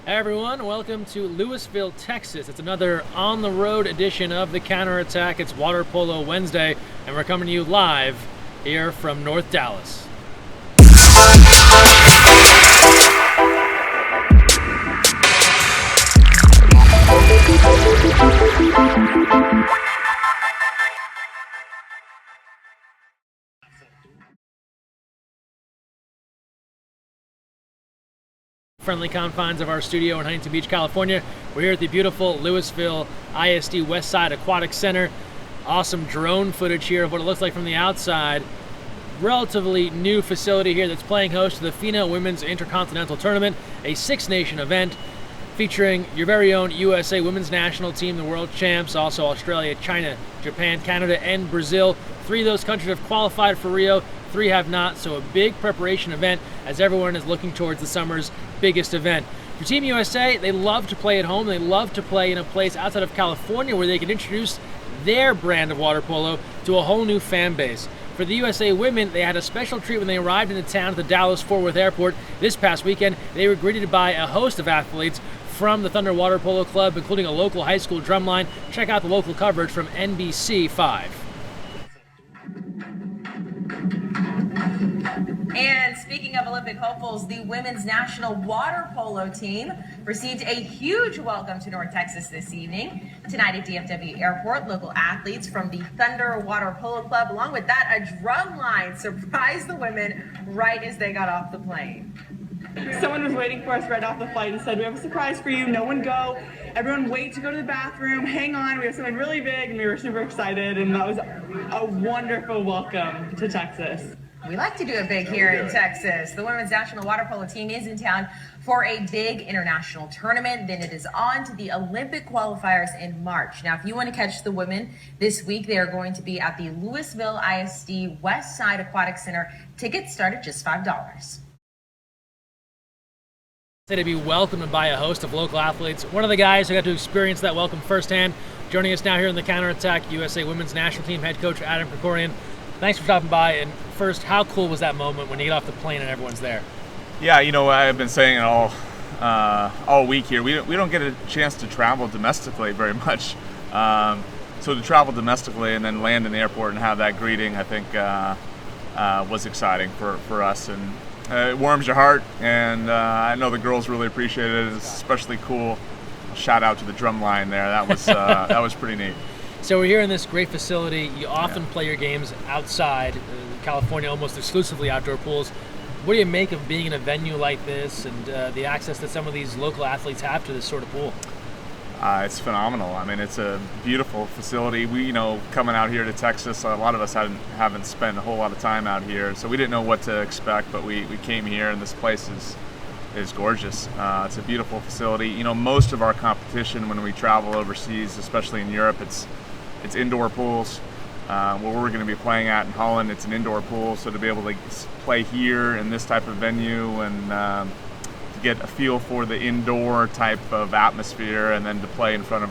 Hey everyone, welcome to Louisville, Texas. It's another on-the-road edition of the Counterattack. It's Water Polo Wednesday, and we're coming to you live here from North Dallas. Friendly confines of our studio in Huntington Beach, California. We're here at the beautiful Louisville ISD Westside Aquatic Center. Awesome drone footage here of what it looks like from the outside. Relatively new facility here that's playing host to the FINA Women's Intercontinental Tournament, a six-nation event featuring your very own USA Women's National Team, the world champs, also Australia, China, Japan, Canada, and Brazil. 3 of those countries have qualified for Rio, 3 have not, so a big preparation event as everyone is looking towards the summer's biggest event. For Team USA, they love to play at home. They love to play in a place outside of California where they can introduce their brand of water polo to a whole new fan base. For the USA women, they had a special treat when they arrived into town at the Dallas-Fort Worth Airport this past weekend. They were greeted by a host of athletes from the Thunder Water Polo Club, including a local high school drumline. Check out the local coverage from NBC5. And speaking of Olympic hopefuls, the women's national water polo team received a huge welcome to North Texas this evening. Tonight at DFW Airport, local athletes from the Thunder Water Polo Club, along with that, a drum line surprised the women right as they got off the plane. Someone was waiting for us right off the flight and said, "We have a surprise for you. No one go. Everyone wait to go to the bathroom. Hang on. We have something really big." And we were super excited. And that was a wonderful welcome to Texas. We like to do it big here in Texas. The women's national water polo team is in town for a big international tournament. Then it is on to the Olympic qualifiers in March. Now, if you want to catch the women this week, they are going to be at the Louisville ISD Westside Aquatic Center. Tickets start at just $5. To be welcomed by a host of local athletes. One of the guys who got to experience that welcome firsthand, joining us now here in the Counterattack, USA Women's National Team head coach Adam Krikorian. Thanks for stopping by. And first, how cool was that moment when you get off the plane and everyone's there? Yeah, I've been saying it all week here. We don't get a chance to travel domestically very much. So to travel domestically and then land in the airport and have that greeting, I think was exciting for us. And it warms your heart, and I know the girls really appreciated it. It's especially cool. Shout out to the drum line there. That was that was pretty neat. So we're here in this great facility. You often play your games outside. California, almost exclusively outdoor pools. What do you make of being in a venue like this and the access that some of these local athletes have to this sort of pool? It's phenomenal. I mean, it's a beautiful facility. We, coming out here to Texas, a lot of us haven't spent a whole lot of time out here, so we didn't know what to expect, but we came here, and this place is gorgeous. It's a beautiful facility. Most of our competition when we travel overseas, especially in Europe, it's indoor pools. Where we're going to be playing at in Holland, it's an indoor pool, so to be able to play here in this type of venue and to get a feel for the indoor type of atmosphere, and then to play in front of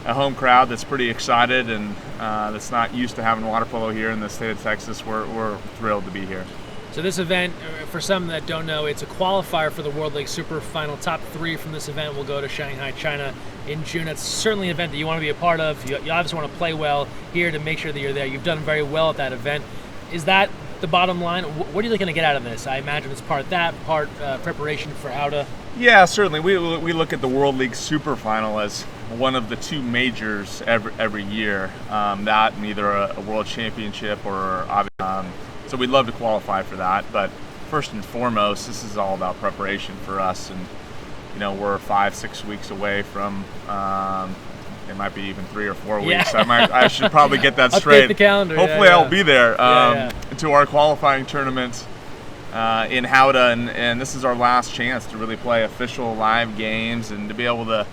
a home crowd that's pretty excited and that's not used to having water polo here in the state of Texas, we're thrilled to be here. So this event, for some that don't know, it's a qualifier for the World League Super Final. Top 3 from this event will go to Shanghai, China in June. It's certainly an event that you want to be a part of. You obviously want to play well here to make sure that you're there. You've done very well at that event. Is that the bottom line? What are you looking to get out of this? I imagine it's part that, part preparation for how to... Yeah, certainly. We look at the World League Super Final as one of the 2 majors every year. That and either a World Championship or so we'd love to qualify for that, but first and foremost, this is all about preparation for us, and we're 5-6 weeks away from it might be even 3 or 4 weeks. Yeah. I should probably get that I'll straight. take the calendar. Hopefully I'll be there Yeah. to our qualifying tournament in Howda, and this is our last chance to really play official live games and to be able to,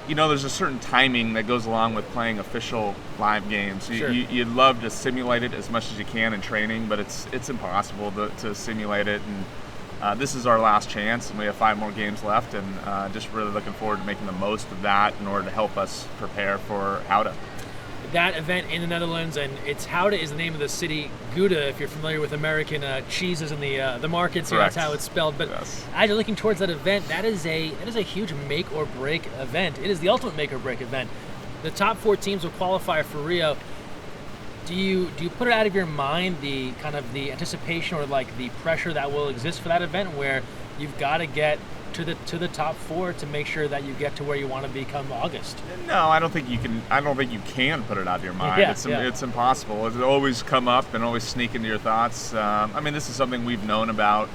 there's a certain timing that goes along with playing official live games. Sure. You'd love to simulate it as much as you can in training, but it's impossible to simulate it. And this is our last chance, and we have 5 more games left, and just really looking forward to making the most of that in order to help us prepare for Howda. that event in the Netherlands, and it's Gouda is the name of the city. Gouda, if you're familiar with American cheeses in the markets, here, that's how it's spelled. But as you're looking towards that event, that is a huge make or break event. It is the ultimate make or break event. The top 4 teams will qualify for Rio. Do you put it out of your mind, the kind of the anticipation or like the pressure that will exist for that event, where you've got to get to the top 4 to make sure that you get to where you want to be come August? No, I don't think you can. I don't think you can put it out of your mind. Yeah, it's impossible. It'll always come up and always sneak into your thoughts. I mean, this is something we've known about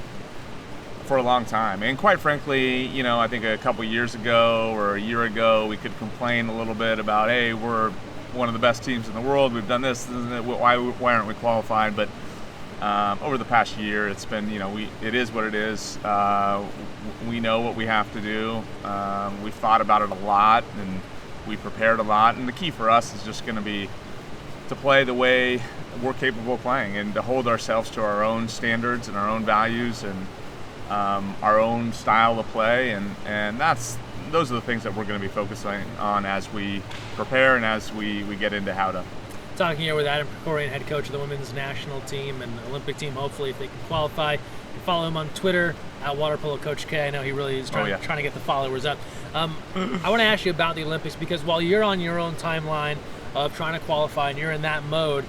for a long time, and quite frankly, you know, I think a couple years ago or a year ago, we could complain a little bit about, hey, we're one of the best teams in the world. We've done this. Why aren't we qualified? But over the past year, it's been, you know, it is what it is. We know what we have to do. We've thought about it a lot, and we prepared a lot. And the key for us is just going to be to play the way we're capable of playing, and to hold ourselves to our own standards and our own values and our own style of play. And those are the things that we're going to be focusing on as we prepare and as we get into Gouda. Talking here with Adam Krikorian, head coach of the women's national team and Olympic team, hopefully, if they can qualify. You can follow him on Twitter, at WaterPoloCoachK. I know he really is trying to get the followers up. I want to ask you about the Olympics, because while you're on your own timeline of trying to qualify and you're in that mode,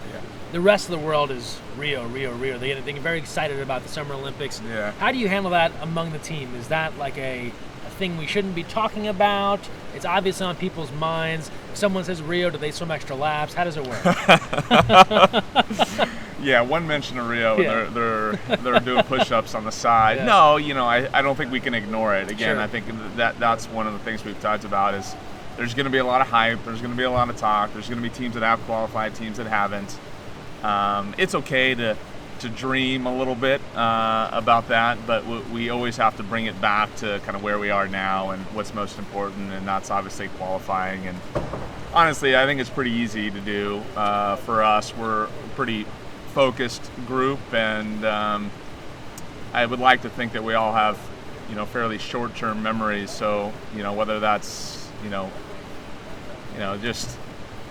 the rest of the world is Rio. They get very excited about the Summer Olympics. Yeah. How do you handle that among the team? Is that like a thing we shouldn't be talking about? It's obviously on people's minds. If someone says Rio, do they swim extra laps? How does it work? Yeah, one mention of Rio, and they're doing push-ups on the side. Yeah. No, you know, I don't think we can ignore it. Again, Sure. I think that's one of the things we've talked about is there's going to be a lot of hype. There's going to be a lot of talk. There's going to be teams that have qualified, teams that haven't. It's okay to dream a little bit about that, but we always have to bring it back to kind of where we are now and what's most important, and that's obviously qualifying. And honestly, I think it's pretty easy to do for us. We're a pretty focused group, and I would like to think that we all have, you know, fairly short-term memories. So, you know, whether that's, just,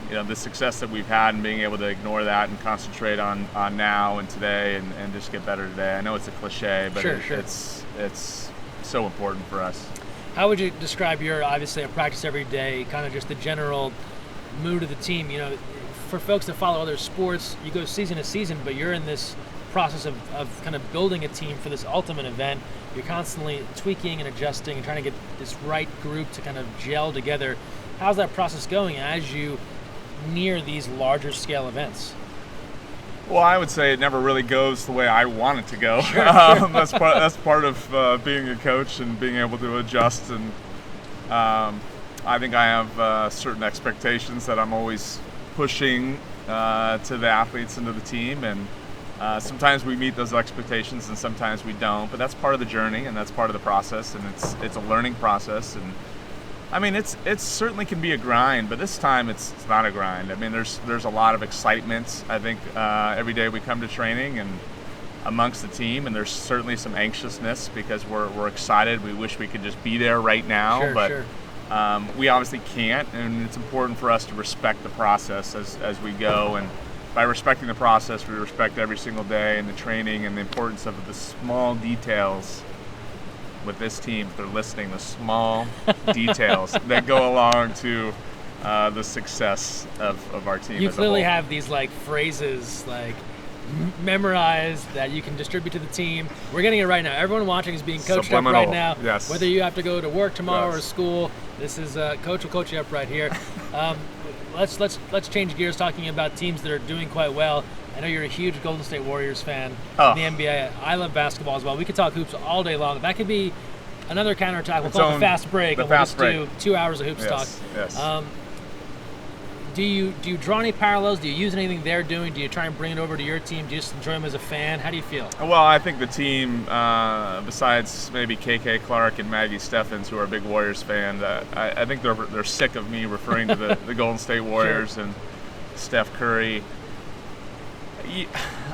you know, the success that we've had and being able to ignore that and concentrate on now and today and just get better today. I know it's a cliche, but Sure. it's so important for us. How would you describe your, obviously, a practice every day, kind of just the general mood of the team? You know, for folks that follow other sports, you go season to season, but you're in this process of kind of building a team for this ultimate event. You're constantly tweaking and adjusting and trying to get this right group to kind of gel together. How's that process going as you near these larger scale events? Well, I would say it never really goes the way I want it to go. Sure. That's part of being a coach and being able to adjust. And I think I have certain expectations that I'm always pushing to the athletes and to the team. And sometimes we meet those expectations and sometimes we don't. But that's part of the journey and that's part of the process. And it's a learning process. And I mean, it certainly can be a grind, but this time it's not a grind. I mean, there's a lot of excitement. I think every day we come to training and amongst the team, and there's certainly some anxiousness because we're excited. We wish we could just be there right now, but we obviously can't, and it's important for us to respect the process as we go. And by respecting the process, we respect every single day and the training and the importance of the small details. With this team, if they're listening, the small details that go along to the success of our team. You as clearly a whole. have these like phrases like memorized that you can distribute to the team. We're getting it right now. Everyone watching is being coached up right now. Yes. Whether you have to go to work tomorrow or Yes. school, this is Coach will coach you up right here. Let's change gears, talking about teams that are doing quite well. I know you're a huge Golden State Warriors fan in the NBA. I love basketball as well. We could talk hoops all day long. That could be another counterattack. We'll call it the fast break. We'll just do 2 hours of hoops talk. Yes. Do you draw any parallels? Do you use anything they're doing? Do you try and bring it over to your team? Do you just enjoy them as a fan? How do you feel? Well, I think the team, besides maybe KK Clark and Maggie Steffens, who are big Warriors fans, I think they're sick of me referring to the Golden State Warriors and Steph Curry.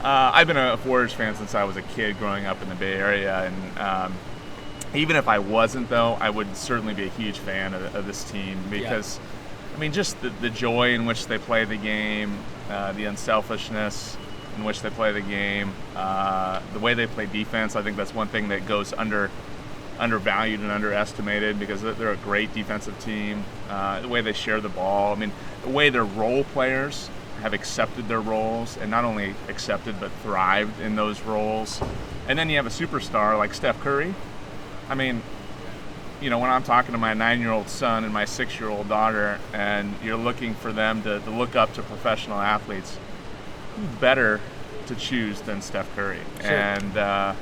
I've been a Warriors fan since I was a kid growing up in the Bay Area, and even if I wasn't, though, I would certainly be a huge fan of this team because I mean, just the joy in which they play the game, the unselfishness in which they play the game, the way they play defense. I think that's one thing that goes undervalued and underestimated, because they're a great defensive team. The way they share the ball. I mean, the way their role players have accepted their roles, and not only accepted but thrived in those roles. And then you have a superstar like Steph Curry. I mean, you know, when I'm talking to my 9-year-old son and my 6-year-old daughter, and you're looking for them to look up to professional athletes, who better to choose than Steph Curry? Sure. And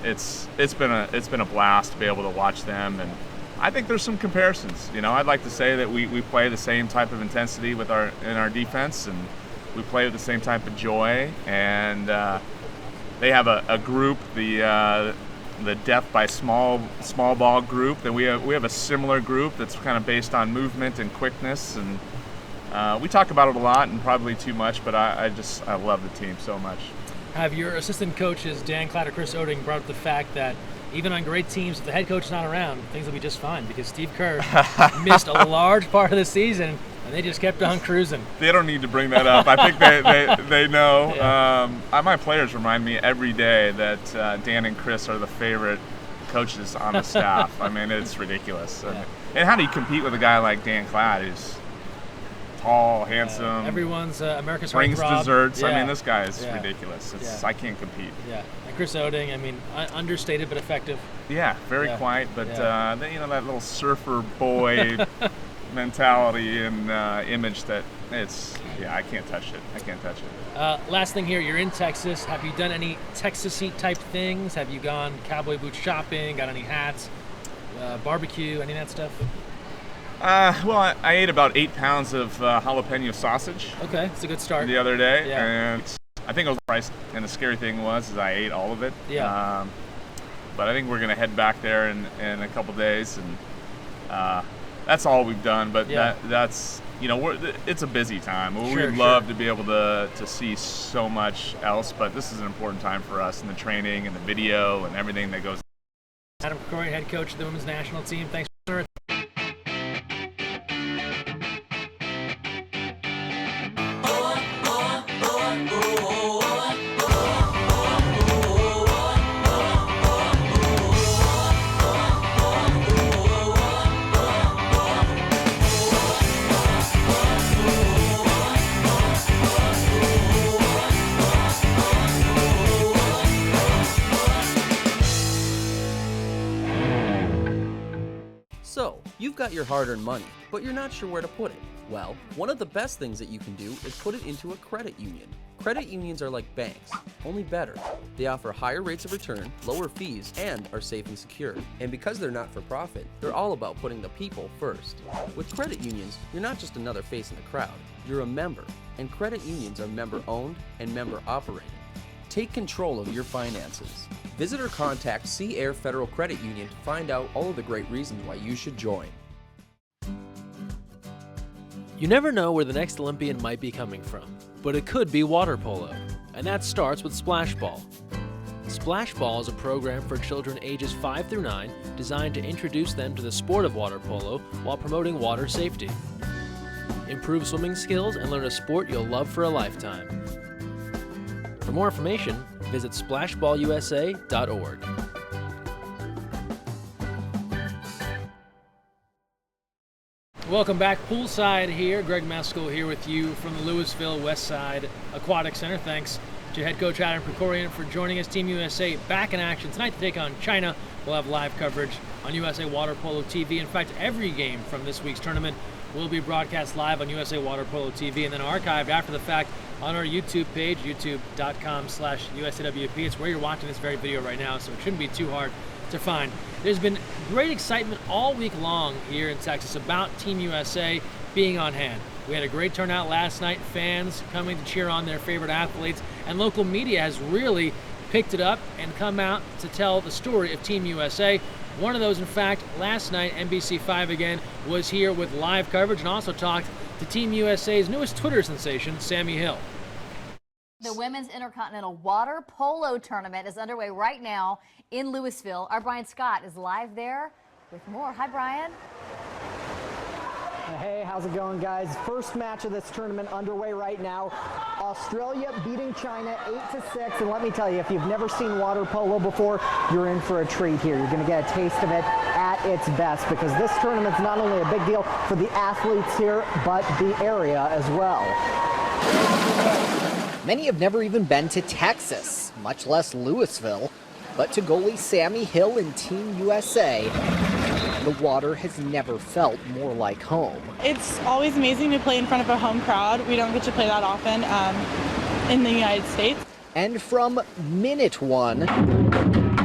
it's been a blast to be able to watch them. And I think there's some comparisons. You know, I'd like to say that we play the same type of intensity in our defense, and we play with the same type of joy. And they have a group, the death by small ball group, and we have a similar group that's kind of based on movement and quickness. And we talk about it a lot and probably too much, but I love the team so much. Have your assistant coaches, Dan Klatt or Chris Oding, brought up the fact that even on great teams, if the head coach is not around, things will be just fine, because Steve Kerr missed a large part of the season, and they just kept on cruising. They don't need to bring that up. I think they know. Yeah. My players remind me every day that Dan and Chris are the favorite coaches on the staff. I mean, it's ridiculous. Yeah. And how do you compete with a guy like Dan Klatt, who's tall, handsome, everyone's America's brings heartthrob. desserts? Yeah. I mean, this guy is Yeah. ridiculous. Yeah. I can't compete. Yeah, and Chris Oding, I mean, understated but effective. Yeah, very quiet, but then, you know, that little surfer boy mentality and image that I can't touch it. Last thing here, you're in Texas. Have you done any Texas-y type things? Have you gone cowboy boot shopping? Got any hats? Barbecue? Any of that stuff? Well, I ate about 8 pounds of jalapeno sausage. Okay, it's a good start. The other day, Yeah. and I think it was priced. And the scary thing is I ate all of it. Yeah. But I think we're gonna head back there in a couple days, and that's all we've done. But that's, you know, it's a busy time. We'd love to be able to see so much else, but this is an important time for us in the training and the video and everything that goes. Adam Krikorian, head coach of the women's national team. Thanks for So, you've got your hard-earned money, but you're not sure where to put it. Well, one of the best things that you can do is put it into a credit union. Credit unions are like banks, only better. They offer higher rates of return, lower fees, and are safe and secure. And because they're not for profit, they're all about putting the people first. With credit unions, you're not just another face in the crowd, you're a member. And credit unions are member-owned and member-operated. Take control of your finances. Visit or contact Sea Air Federal Credit Union to find out all of the great reasons why you should join. You never know where the next Olympian might be coming from, but it could be water polo, and that starts with Splash Ball. Splash Ball is a program for children ages 5 through 9 designed to introduce them to the sport of water polo while promoting water safety. Improve swimming skills and learn a sport you'll love for a lifetime. For more information, visit splashballusa.org. Welcome back. Poolside here. Greg Meskel here with you from the Louisville Westside Aquatic Center. Thanks to head coach Adam Krikorian for joining us. Team USA back in action tonight to take on China. We'll have live coverage on USA Water Polo TV. In fact, every game from this week's tournament will be broadcast live on USA Water Polo TV and then archived after the fact on our YouTube page, youtube.com/USAWP. It's where you're watching this very video right now, so it shouldn't be too hard to find. There's been great excitement all week long here in Texas about Team USA being on hand. We had a great turnout last night, fans coming to cheer on their favorite athletes, and local media has really picked it up and come out to tell the story of Team USA. One of those, in fact, last night, NBC5 again, was here with live coverage and also talked to Team USA's newest Twitter sensation, Sammy Hill. The Women's Intercontinental Water Polo Tournament is underway right now in Louisville. Our Brian Scott is live there with more. Hi, Brian. Hey, how's it going, guys? First match of this tournament underway right now. Australia beating China 8-6, and let me tell you, if you've never seen water polo before, you're in for a treat here. You're going to get a taste of it at its best, because this tournament's not only a big deal for the athletes here, but the area as well. Many have never even been to Texas, much less Louisville, but to goalie Sammy Hill and Team USA, the water has never felt more like home. It's always amazing to play in front of a home crowd. We don't get to play that often in the United States. And from minute one,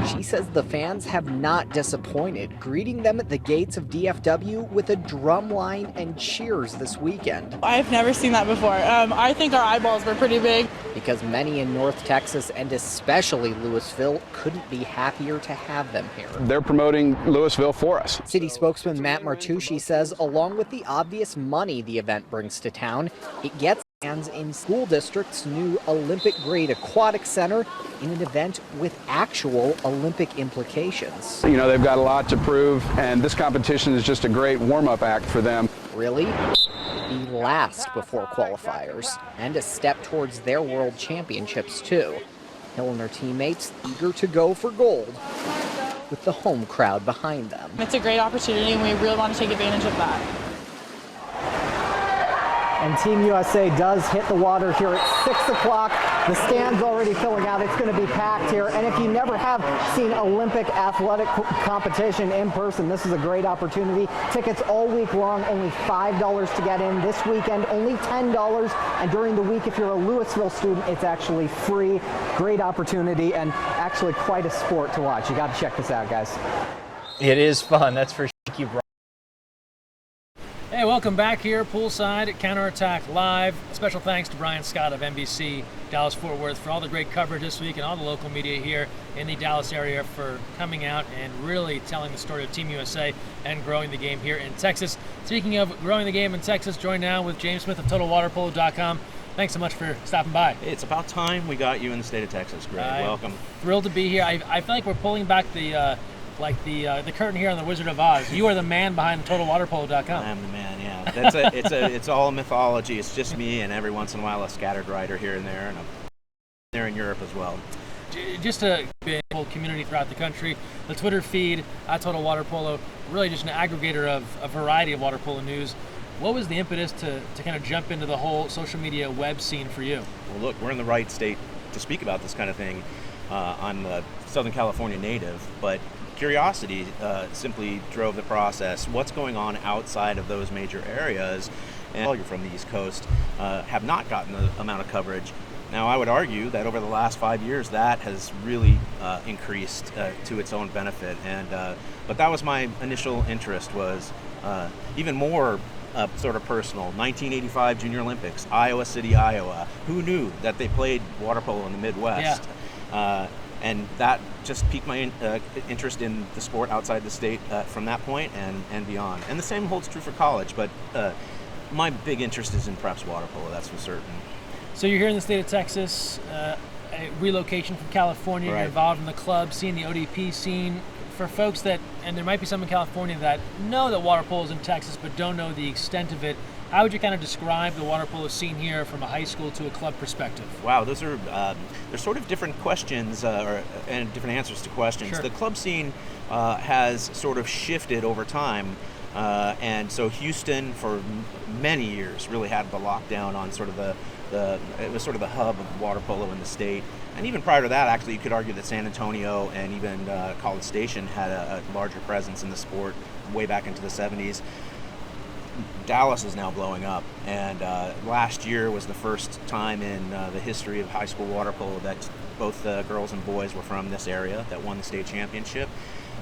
she says the fans have not disappointed, greeting them at the gates of DFW with a drum line and cheers this weekend. I've never seen that before. I think our eyeballs were pretty big. Because many in North Texas, and especially Louisville, couldn't be happier to have them here. They're promoting Louisville for us. City spokesman Matt Martucci says, along with the obvious money the event brings to town, it gets fans in school district's new Olympic-grade aquatic center in an event with actual Olympic implications. You know, they've got a lot to prove, and this competition is just a great warm-up act for them. Really? Be last before qualifiers, and a step towards their world championships, too. Hill and her teammates eager to go for gold, with the home crowd behind them. It's a great opportunity, and we really want to take advantage of that. And Team USA does hit the water here at 6 o'clock. The stand's already filling out. It's going to be packed here. And if you never have seen Olympic athletic competition in person, this is a great opportunity. Tickets all week long, only $5 to get in. This weekend, only $10. And during the week, if you're a Louisville student, it's actually free. Great opportunity, and actually quite a sport to watch. You got to check this out, guys. It is fun, that's for sure. Thank you, Brian. Hey, welcome back here, poolside at Counterattack Live. Special thanks to Brian Scott of NBC Dallas-Fort Worth for all the great coverage this week, and all the local media here in the Dallas area for coming out and really telling the story of Team USA and growing the game here in Texas. Speaking of growing the game in Texas, joined now with James Smith of TotalWaterPolo.com. Thanks so much for stopping by. It's about time we got you in the state of Texas, Greg. Welcome. Thrilled to be here. I feel like we're pulling back the curtain here on the Wizard of Oz. You are the man behind TotalWaterPolo.com. I am the man, yeah. It's all mythology. It's just me, and every once in a while a scattered writer here and there, and I'm there in Europe as well. Just a big whole community throughout the country. The Twitter feed at Total Water Polo, really just an aggregator of a variety of water polo news. What was the impetus to kind of jump into the whole social media web scene for you? Well, look, we're in the right state to speak about this kind of thing. I'm a Southern California native, but curiosity simply drove the process. What's going on outside of those major areas? And you're from the East Coast, have not gotten the amount of coverage. Now, I would argue that over the last 5 years, that has really increased to its own benefit. But that was my initial interest, was even more sort of personal. 1985 Junior Olympics, Iowa City, Iowa. Who knew that they played water polo in the Midwest? Yeah. And that just piqued my interest in the sport outside the state from that point and beyond. And the same holds true for college, but my big interest is in preps water polo, that's for certain. So you're here in the state of Texas, a relocation from California, right. You're involved in the club, seeing the ODP scene. For folks that, and there might be some in California that know that water polo is in Texas but don't know the extent of it, how would you kind of describe the water polo scene here from a high school to a club perspective? Wow, those are they're sort of different questions and different answers to questions. Sure. The club scene has sort of shifted over time, and so Houston for many years really had the lockdown on sort of it was sort of the hub of water polo in the state. And even prior to that, actually, you could argue that San Antonio and even College Station had a larger presence in the sport way back into the 70s. Dallas is now blowing up, and last year was the first time in the history of high school water polo that both girls and boys were from this area that won the state championship,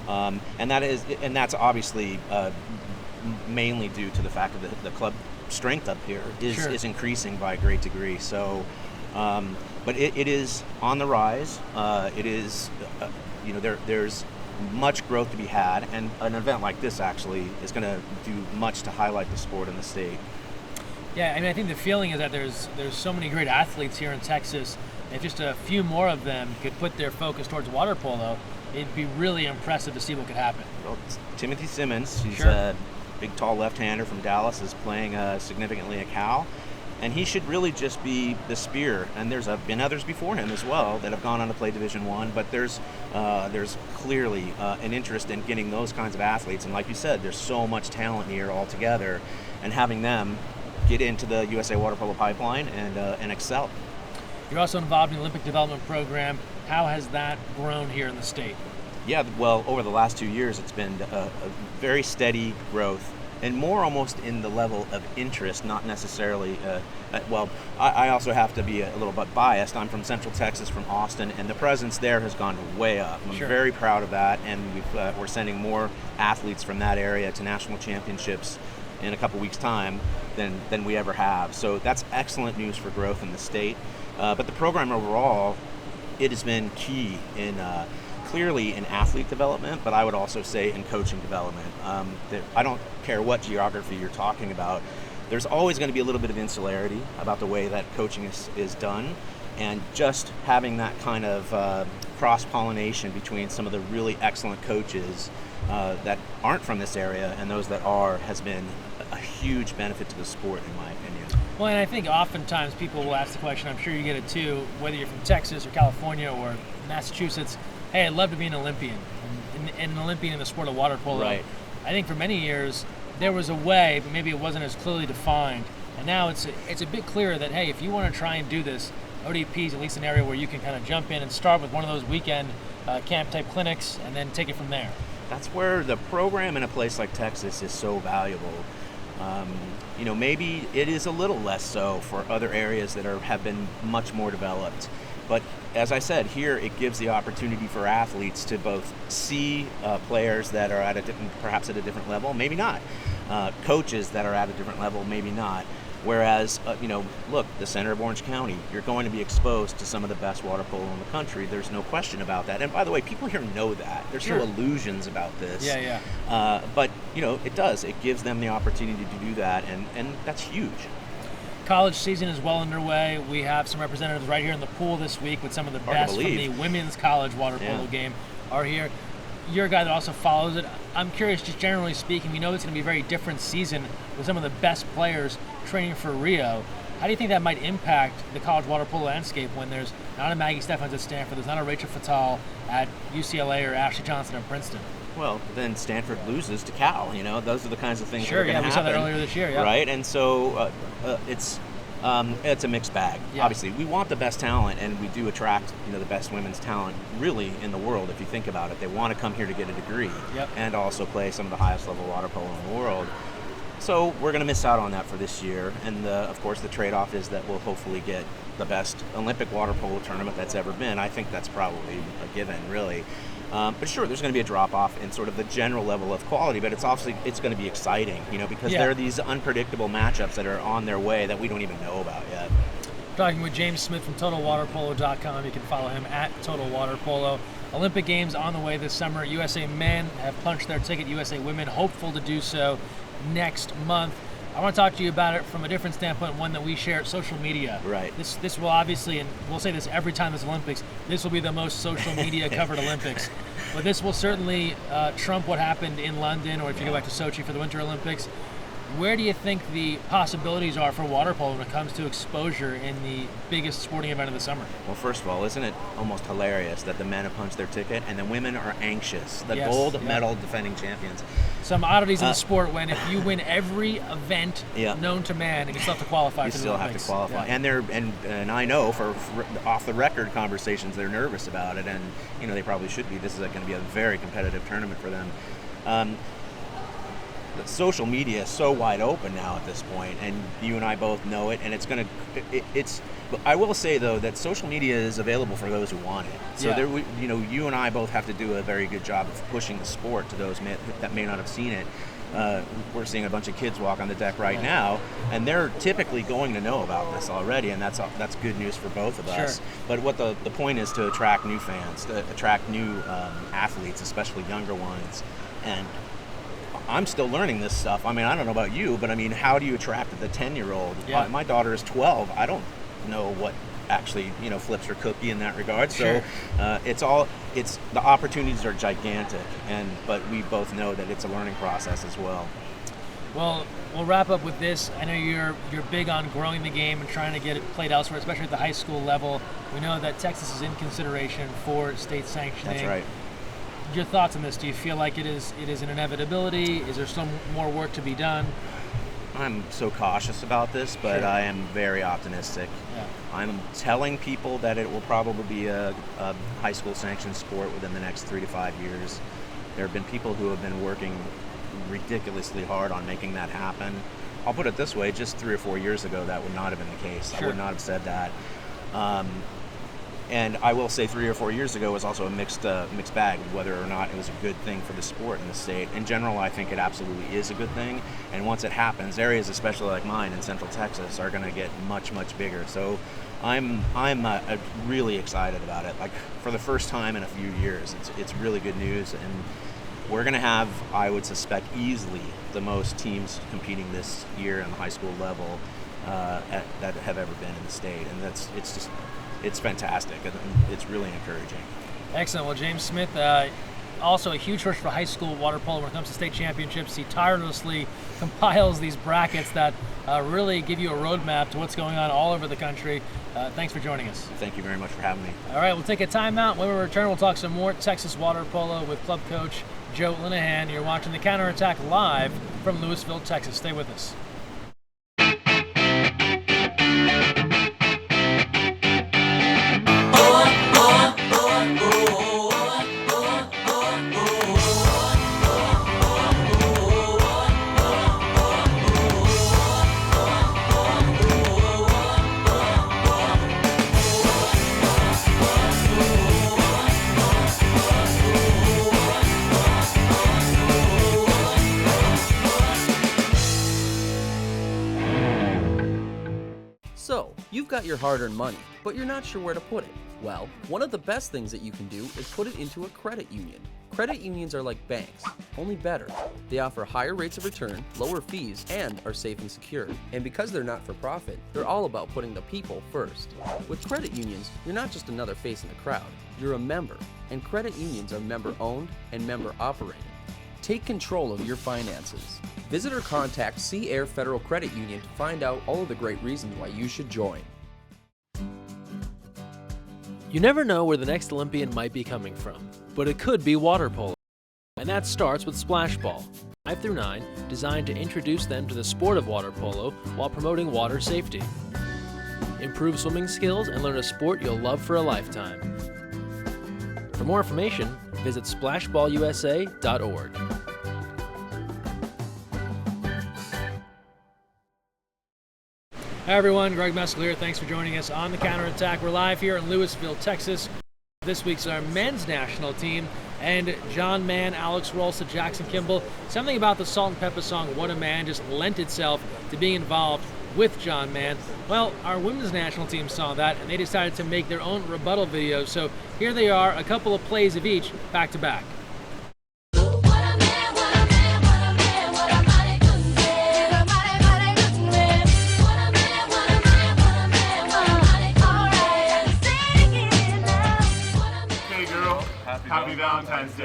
and that's obviously mainly due to the fact that the club strength up here is increasing by a great degree. So, but it is on the rise. It is, there's much growth to be had, and an event like this actually is going to do much to highlight the sport in the state. Yeah, I mean, I think the feeling is that there's so many great athletes here in Texas. If just a few more of them could put their focus towards water polo, it'd be really impressive to see what could happen. Well, Timothy Simmons, he's sure. big tall left-hander from Dallas, is playing significantly at Cal. And he should really just be the spear. And there's been others before him as well that have gone on to play Division I. But there's clearly an interest in getting those kinds of athletes. And like you said, there's so much talent here altogether, and having them get into the USA Water Polo pipeline and excel. You're also involved in the Olympic Development Program. How has that grown here in the state? Yeah, well, over the last 2 years, it's been a very steady growth, and more almost in the level of interest, not necessarily, I also have to be a little bit biased. I'm from Central Texas, from Austin, and the presence there has gone way up. I'm very proud of that, and we're sending more athletes from that area to national championships in a couple weeks' time than we ever have. So that's excellent news for growth in the state. But the program overall, it has been key in clearly in athlete development, but I would also say in coaching development. I don't care what geography you're talking about, there's always going to be a little bit of insularity about the way that coaching is done, and just having that kind of cross-pollination between some of the really excellent coaches that aren't from this area and those that are has been a huge benefit to the sport, in my opinion. Well, and I think oftentimes people will ask the question, I'm sure you get it too, whether you're from Texas or California or Massachusetts, hey, I'd love to be an Olympian, and an Olympian in the sport of water polo. Right. I think for many years there was a way, but maybe it wasn't as clearly defined. And now it's a bit clearer that, hey, if you want to try and do this, ODP is at least an area where you can kind of jump in and start with one of those weekend camp-type clinics and then take it from there. That's where the program in a place like Texas is so valuable. Maybe it is a little less so for other areas that have been much more developed. But as I said, here it gives the opportunity for athletes to both see players that are perhaps at a different level, maybe not. Coaches that are at a different level, maybe not. Whereas, look, the center of Orange County, you're going to be exposed to some of the best water polo in the country. There's no question about that. And by the way, people here know that. There's no illusions about this. Yeah. But, it does. It gives them the opportunity to do that, and that's huge. College season is well underway. We have some representatives right here in the pool this week with some of the best from the women's college water polo game are here. You're a guy that also follows it. I'm curious, just generally speaking, we know it's going to be a very different season with some of the best players training for Rio. How do you think that might impact the college water polo landscape when there's not a Maggie Steffens at Stanford, there's not a Rachel Fatal at UCLA or Ashley Johnson at Princeton? Well, then Stanford loses to Cal. Those are the kinds of things that are going to happen. We saw that earlier this year, right? And so it's a mixed bag. Yeah. Obviously, we want the best talent, and we do attract the best women's talent really in the world. If you think about it, they want to come here to get a degree and also play some of the highest level water polo in the world. So we're going to miss out on that for this year, and of course the trade-off is that we'll hopefully get the best Olympic water polo tournament that's ever been. I think that's probably a given, really. But sure, there's going to be a drop-off in sort of the general level of quality, but it's going to be exciting, because there are these unpredictable matchups that are on their way that we don't even know about yet. Talking with James Smith from TotalWaterPolo.com. You can follow him at Total Water Polo. Olympic Games on the way this summer. USA men have punched their ticket. USA women hopeful to do so next month. I want to talk to you about it from a different standpoint, one that we share, social media. Right. This will obviously, and we'll say this every time there's Olympics, this will be the most social media covered Olympics. But this will certainly trump what happened in London, or if you go back to Sochi for the Winter Olympics. Where do you think the possibilities are for water polo when it comes to exposure in the biggest sporting event of the summer? Well, first of all, isn't it almost hilarious that the men have punched their ticket and the women are anxious? The gold medal defending champions. Some oddities in the sport when if you win every event known to man, you still have to qualify for the Olympics. You still have to qualify. Yeah. And I know for off the record conversations they're nervous about it, and they probably should be. This is going to be a very competitive tournament for them. The social media is so wide open now at this point, and you and I both know it, and I will say though that social media is available for those who want it. So you and I both have to do a very good job of pushing the sport to those that may not have seen it. We're seeing a bunch of kids walk on the deck right now, and they're typically going to know about this already, and that's good news for both of us. Sure. But what the point is to attract new fans, to attract new athletes, especially younger ones, and I'm still learning this stuff. I mean, I don't know about you, but how do you attract the 10-year-old? Yeah. My daughter is 12. I don't know what actually, flips her cookie in that regard. So it's the opportunities are gigantic, but we both know that it's a learning process as well. Well, we'll wrap up with this. I know you're big on growing the game and trying to get it played elsewhere, especially at the high school level. We know that Texas is in consideration for state sanctioning. That's right. Your thoughts on this? Do you feel like it is an inevitability? Is there some more work to be done? I'm so cautious about this, but Sure. I am very optimistic. Yeah. I'm telling people that it will probably be a high school sanctioned sport within the next 3 to 5 years. There have been people who have been working ridiculously hard on making that happen. I'll put it this way, just 3 or 4 years ago, that would not have been the case. Sure. I would not have said that. And I will say 3 or 4 years ago was also a mixed bag, whether or not it was a good thing for the sport in the state. In general, I think it absolutely is a good thing. And once it happens, areas especially like mine in Central Texas are going to get much, much bigger. So I'm really excited about it. Like, for the first time in a few years, it's really good news. And we're going to have, I would suspect, easily the most teams competing this year on the high school level that have ever been in the state. And it's fantastic, and it's really encouraging. Excellent. Well, James Smith, also a huge source for high school water polo when it comes to state championships. He tirelessly compiles these brackets that really give you a roadmap to what's going on all over the country. Thanks for joining us. Thank you very much for having me. All right, we'll take a timeout. When we return, we'll talk some more Texas water polo with club coach Joe Linehan. You're watching the Counterattack live from Louisville, Texas. Stay with us. So, you've got your hard-earned money, but you're not sure where to put it. Well, one of the best things that you can do is put it into a credit union. Credit unions are like banks, only better. They offer higher rates of return, lower fees, and are safe and secure. And because they're not for profit, they're all about putting the people first. With credit unions, you're not just another face in the crowd, you're a member. And credit unions are member-owned and member-operated. Take control of your finances. Visit or contact Sea Air Federal Credit Union to find out all of the great reasons why you should join. You never know where the next Olympian might be coming from, but it could be water polo. And that starts with Splash Ball, 5 through 9, designed to introduce them to the sport of water polo while promoting water safety. Improve swimming skills and learn a sport you'll love for a lifetime. For more information, visit splashballusa.org. Hi everyone, Greg Meskel here. Thanks for joining us on the Counterattack. We're live here in Louisville, Texas. This week's our men's national team, and John Mann, Alex Rolsa, Jackson Kimball. Something about the Salt and Pepper song "What a Man" just lent itself to being involved with John Mann. Well, our women's national team saw that, and they decided to make their own rebuttal videos. So here they are, a couple of plays of each, back to back. Happy Valentine's Day.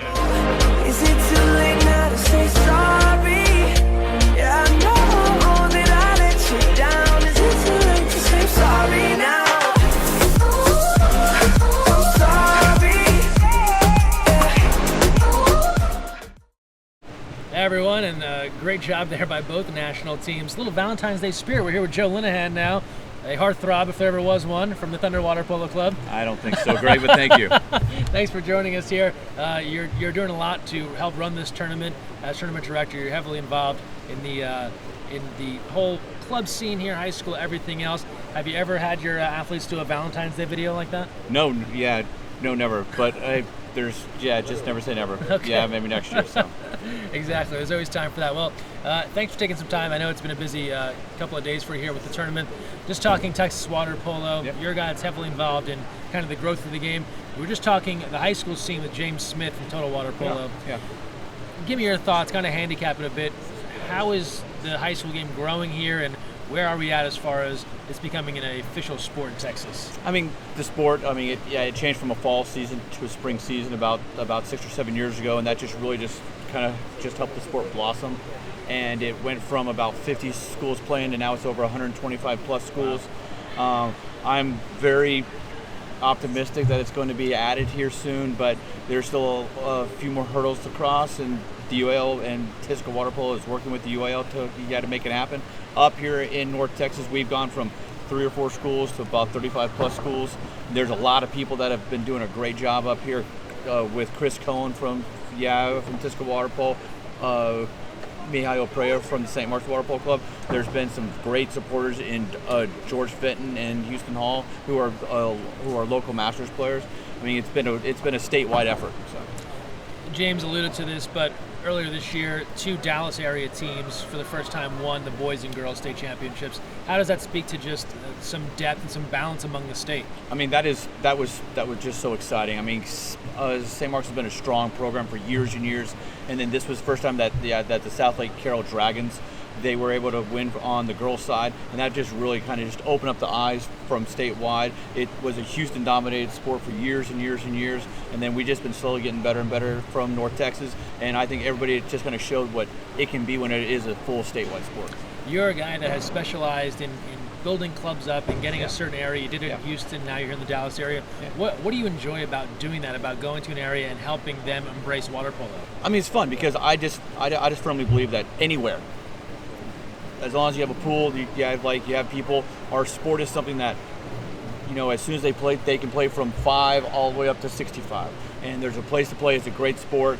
Is it too late now to say sorry? Yeah, I know that I let you down. Is it too late to say sorry now? I'm sorry. Hey everyone, and great job there by both national teams. A little Valentine's Day spirit. We're here with Joe Linehan now, a heartthrob if there ever was one, from the Thunder Water Polo Club. I don't think so, Greg, but thank you. Thanks for joining us here. You're doing a lot to help run this tournament. As tournament director, you're heavily involved in the whole club scene here, high school, everything else. Have you ever had your athletes do a Valentine's Day video like that? No, never. But just never say never. Okay. Yeah, maybe next year. So. Exactly. There's always time for that. Well, thanks for taking some time. I know it's been a busy couple of days for you here with the tournament. Just talking Texas water polo. Yep. Your guy is heavily involved in kind of the growth of the game. We were just talking the high school scene with James Smith from Total Water Polo. Yeah. Give me your thoughts, kind of handicap it a bit. How is the high school game growing here, and where are we at as far as it's becoming an official sport in Texas? I mean, the sport, it changed from a fall season to a spring season about 6 or 7 years ago, and that just really just kind of just helped the sport blossom. And it went from about 50 schools playing to now it's over 125 plus schools. I'm very optimistic that it's going to be added here soon, but there's still a few more hurdles to cross, and the UAL and Tisca Water Polo is working with the UAL to make it happen. Up here in North Texas, we've gone from 3 or 4 schools to about 35 plus schools. There's a lot of people that have been doing a great job up here with Chris Cohen from Tisca Water Polo, Mihail Preya from the St. Mark's Water Polo Club. There's been some great supporters in George Fenton and Houston Hall, who are local Masters players. I mean, it's been a statewide effort. So. James alluded to this, but earlier this year, 2 Dallas area teams for the first time won the boys and girls state championships. How does that speak to just some depth and some balance among the state? I mean, that was just so exciting. I mean, St. Mark's has been a strong program for years and years, and then this was the first time that the South Lake Carroll Dragons, they were able to win on the girls' side, and that just really kind of just opened up the eyes from statewide. It was a Houston-dominated sport for years and years and years, and then we've just been slowly getting better and better from North Texas, and I think everybody just kind of showed what it can be when it is a full statewide sport. You're a guy that has specialized in building clubs up and getting a certain area. You did it in Houston, now you're here in the Dallas area. What do you enjoy about doing that, about going to an area and helping them embrace water polo? I mean, it's fun because I just firmly believe that anywhere, as long as you have a pool, you have people. Our sport is something that, as soon as they play, they can play from 5 all the way up to 65. And there's a place to play. It's a great sport.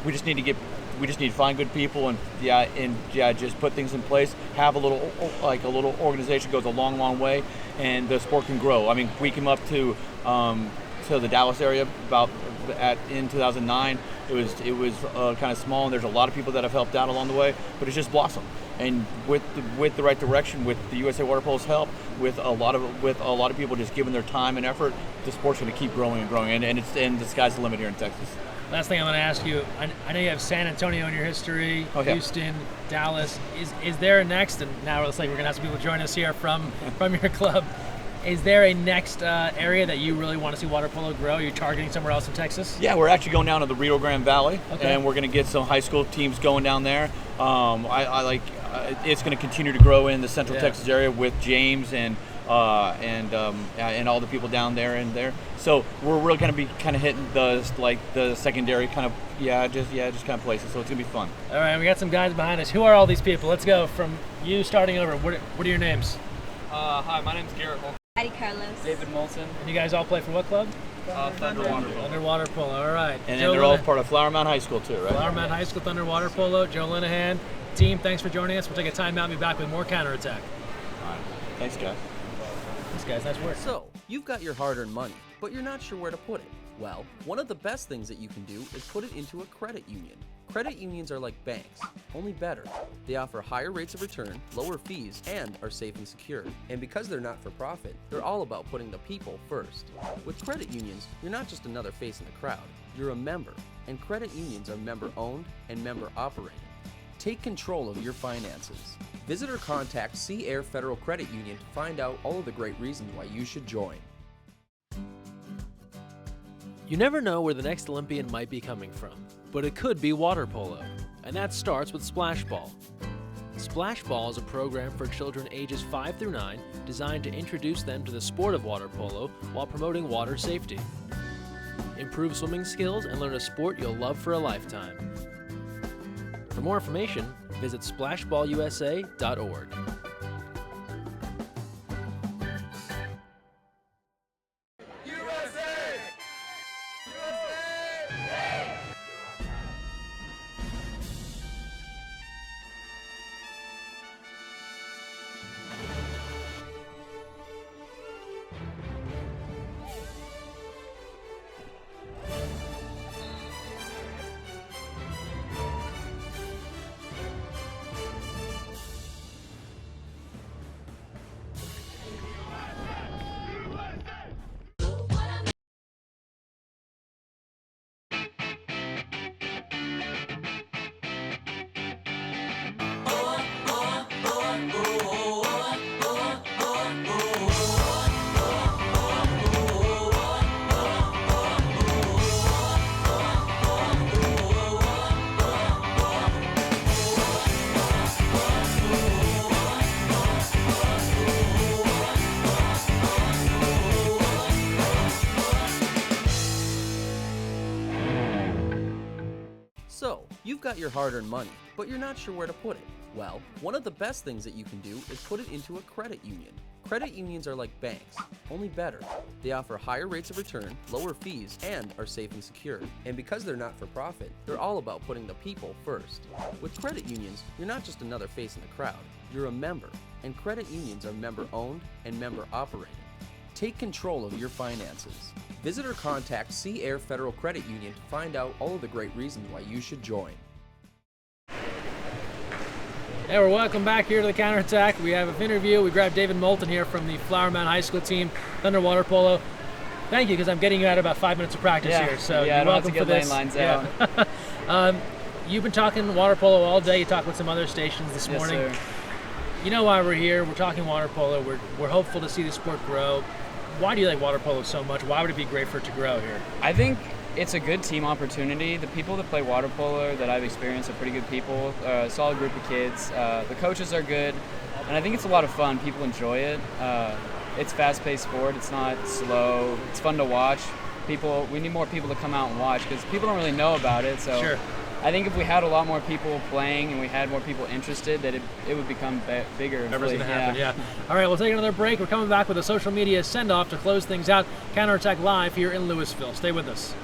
We just need to find good people and just put things in place. Have a little organization goes a long, long way, and the sport can grow. I mean, we came up to the Dallas area in 2009. It was kind of small, and there's a lot of people that have helped out along the way, but it's just blossomed. And with the right direction, with the USA Water Polo's help, with a lot of people just giving their time and effort, the sport's going to keep growing and growing, and the sky's the limit here in Texas. Last thing I'm going to ask you, I know you have San Antonio in your history, Houston, Dallas. Is there a next? And now it looks like we're going to have some people join us here from your club. Is there a next area that you really want to see water polo grow? Are you targeting somewhere else in Texas? Yeah, we're actually going down to the Rio Grande Valley, and we're going to get some high school teams going down there. It's going to continue to grow in the Central Texas area with James and all the people down there and there. So we're really going to be kind of hitting the secondary kind of just kind of places. So it's going to be fun. All right, we got some guys behind us. Who are all these people? Let's go from you starting over. What are your names? Hi, my name's Garrett Holcomb. Maddie Carlos. David Moulton. And you guys all play for what club? Thunder Water Polo. Thunder Water Polo, all right. And then they're all part of Flower Mound High School too, right? Flower Mound High School, Thunder Water Polo. Joe Linehan. Team, thanks for joining us. We'll take a timeout and be back with more counterattack. All right. Thanks, guys. Thanks, guys. Nice work. So, you've got your hard-earned money, but you're not sure where to put it. Well, one of the best things that you can do is put it into a credit union. Credit unions are like banks, only better. They offer higher rates of return, lower fees, and are safe and secure. And because they're not for profit, they're all about putting the people first. With credit unions, you're not just another face in the crowd, you're a member. And credit unions are member-owned and member-operated. Take control of your finances. Visit or contact Sea Air Federal Credit Union to find out all of the great reasons why you should join. You never know where the next Olympian might be coming from, but it could be water polo, and that starts with Splash Ball. Splash Ball is a program for children ages 5 through 9 designed to introduce them to the sport of water polo while promoting water safety. Improve swimming skills and learn a sport you'll love for a lifetime. For more information, visit splashballusa.org. got your hard-earned money, but you're not sure where to put it. Well, one of the best things that you can do is put it into a credit union. Credit unions are like banks, only better. They offer higher rates of return, lower fees, and are safe and secure. And because they're not for profit, they're all about putting the people first. With credit unions, you're not just another face in the crowd, you're a member. And credit unions are member-owned and member-operated. Take control of your finances. Visit or contact Sea Air Federal Credit Union to find out all of the great reasons why you should join. Hey, we're welcome back here to the Counterattack. We have an interview. We grabbed David Moulton here from the Flower Mound High School team, Thunder Water Polo. Thank you, because I'm getting you out about 5 minutes of practice here. So yeah, you're welcome I don't have to for get this. lane lines out. You've been talking water polo all day. You talked with some other stations this morning. Yes, sir. You know why we're here. We're talking water polo. We're hopeful to see the sport grow. Why do you like water polo so much? Why would it be great for it to grow here? I think it's a good team opportunity. The people that play water polo that I've experienced are pretty good people, a solid group of kids. The coaches are good, and I think it's a lot of fun. People enjoy it. It's fast-paced sport. It's not slow. It's fun to watch. We need more people to come out and watch because people don't really know about it. So Sure. I think if we had a lot more people playing and we had more people interested, that it would become bigger. Whatever's going to happen, yeah. All right, we'll take another break. We're coming back with a social media send-off to close things out. Counterattack Live here in Louisville. Stay with us.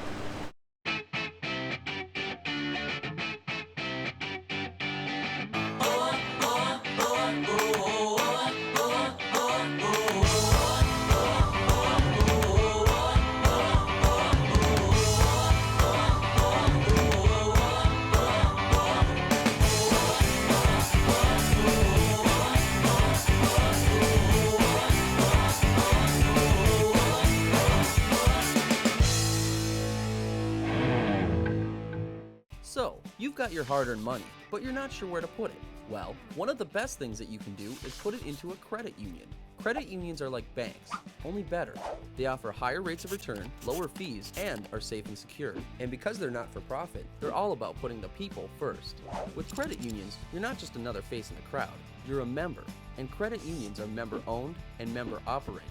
So, you've got your hard-earned money, but you're not sure where to put it. Well, one of the best things that you can do is put it into a credit union. Credit unions are like banks, only better. They offer higher rates of return, lower fees, and are safe and secure. And because they're not for profit, they're all about putting the people first. With credit unions, you're not just another face in the crowd, you're a member. And credit unions are member-owned and member-operated.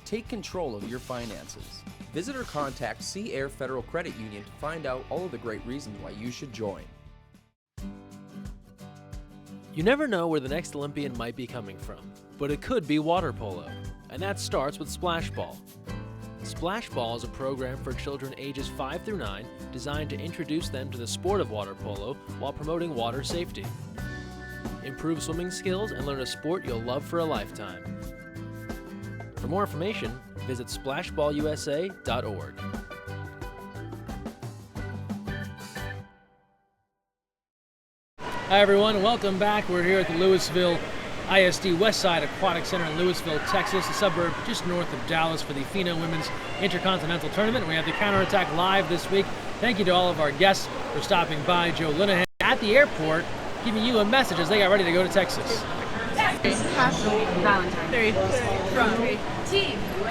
Take control of your finances. Visit or contact Sea Air Federal Credit Union to find out all of the great reasons why you should join. You never know where the next Olympian might be coming from, but it could be water polo, and that starts with Splash Ball. Splash Ball is a program for children ages 5 through 9 designed to introduce them to the sport of water polo while promoting water safety. Improve swimming skills and learn a sport you'll love for a lifetime. For more information, visit splashballusa.org. Hi everyone, welcome back. We're here at the Louisville ISD Westside Aquatic Center in Louisville, Texas, a suburb just north of Dallas for the FINA Women's Intercontinental Tournament. We have the Counterattack Live this week. Thank you to all of our guests for stopping by. Joe Linehan at the airport giving you a message as they got ready to go to Texas.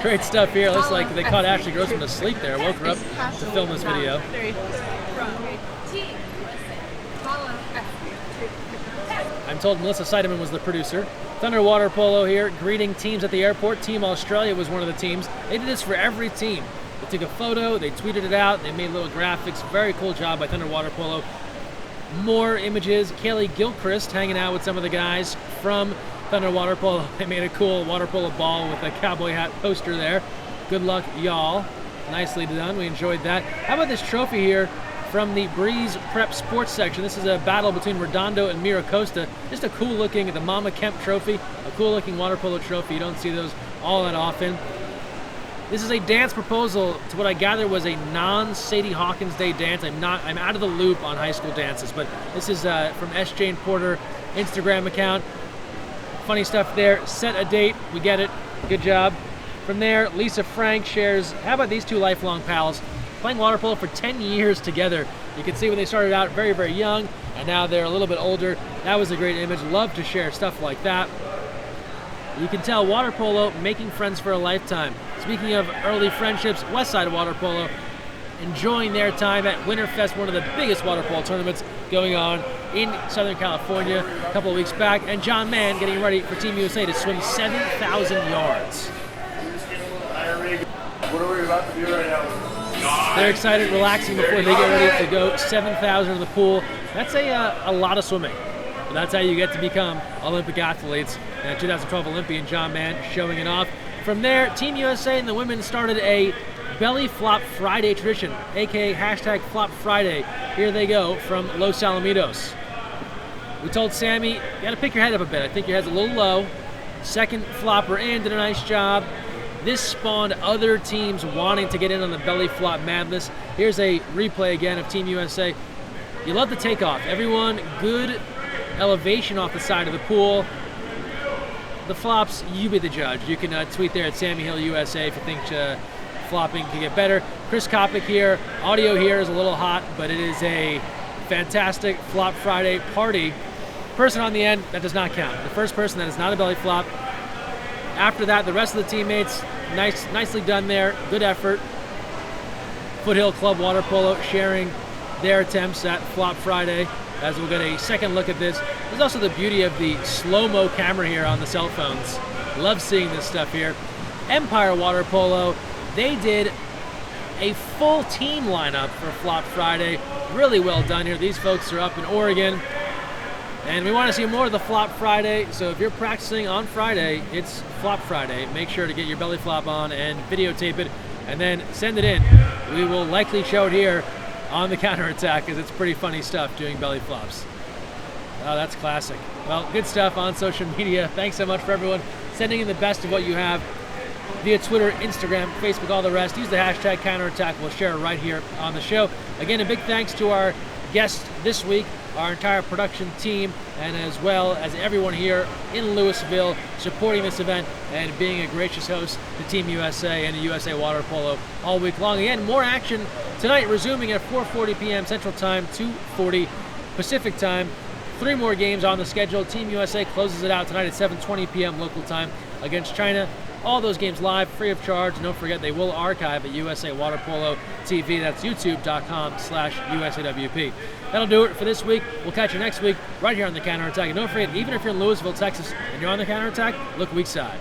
Great stuff here. Looks like they caught Ashley Grossman asleep there. Woke her up to film this video. I'm told Melissa Seidemann was the producer. Thunder Water Polo here, greeting teams at the airport. Team Australia was one of the teams. They did this for every team. They took a photo, they tweeted it out, they made little graphics. Very cool job by Thunder Water Polo. More images. Kaylee Gilchrist hanging out with some of the guys from Thunder Water Polo. They made a cool water polo ball with a cowboy hat poster there. Good luck, y'all. Nicely done. We enjoyed that. How about this trophy here from the Breeze Prep Sports section? This is a battle between Redondo and Mira Costa. Just a cool looking, the Mama Kemp trophy, a cool looking water polo trophy. You don't see those all that often. This is a dance proposal to what I gather was a non-Sadie Hawkins Day dance. I'm out of the loop on high school dances, but this is from S. Jane Porter Instagram account. Funny stuff there. Set a date. We get it. Good job. From there, Lisa Frank shares, how about these two lifelong pals playing water polo for 10 years together. You can see when they started out very, very young, and now they're a little bit older. That was a great image. Love to share stuff like that. You can tell water polo, making friends for a lifetime. Speaking of early friendships, Westside Water Polo enjoying their time at Winterfest, one of the biggest water polo tournaments going on in Southern California a couple of weeks back. And John Mann getting ready for Team USA to swim 7,000 yards. What are we about to do right now? They're excited, relaxing before they get ready to go 7,000 in the pool. That's a lot of swimming. But that's how you get to become Olympic athletes. And 2012 Olympian John Mann showing it off. From there, Team USA and the women started a Belly Flop Friday tradition, aka hashtag Flop Friday. Here they go from Los Alamitos. We told Sammy, you got to pick your head up a bit. I think your head's a little low. Second flopper in, did a nice job. This spawned other teams wanting to get in on the belly flop madness. Here's a replay again of Team USA. You love the takeoff. Everyone, good elevation off the side of the pool. The flops, you be the judge. You can tweet there at Sammy Hill USA if you think flopping can get better. Chris Kopic here. Audio here is a little hot, but it is a fantastic Flop Friday party. Person on the end, that does not count. The first person that is not a belly flop. After that, the rest of the teammates, nicely done there. Good effort. Foothill Club Water Polo sharing their attempts at Flop Friday, as we'll get a second look at this. There's also the beauty of the slow-mo camera here on the cell phones. Love seeing this stuff here. Empire Water Polo, they did a full team lineup for Flop Friday. Really well done here. These folks are up in Oregon. And we want to see more of the Flop Friday, so if you're practicing on Friday, it's Flop Friday. Make sure to get your belly flop on and videotape it, and then send it in. We will likely show it here on the counterattack, because it's pretty funny stuff doing belly flops. Oh, that's classic. Well, good stuff on social media. Thanks so much for everyone sending in the best of what you have via Twitter, Instagram, Facebook, all the rest. Use the hashtag counterattack. We'll share it right here on the show. Again, a big thanks to our guest this week, our entire production team, and as well as everyone here in Louisville supporting this event and being a gracious host to Team USA and the USA Water Polo all week long. Again, more action tonight, resuming at 4:40 p.m. Central Time, 2:40 Pacific Time. 3 more games on the schedule. Team USA closes it out tonight at 7:20 p.m. local time against China. All those games live, free of charge. And don't forget, they will archive at USA Water Polo TV. That's youtube.com/USAWP. That'll do it for this week. We'll catch you next week right here on the Counterattack. And don't forget, even if you're in Louisville, Texas, and you're on the Counterattack, look weak side.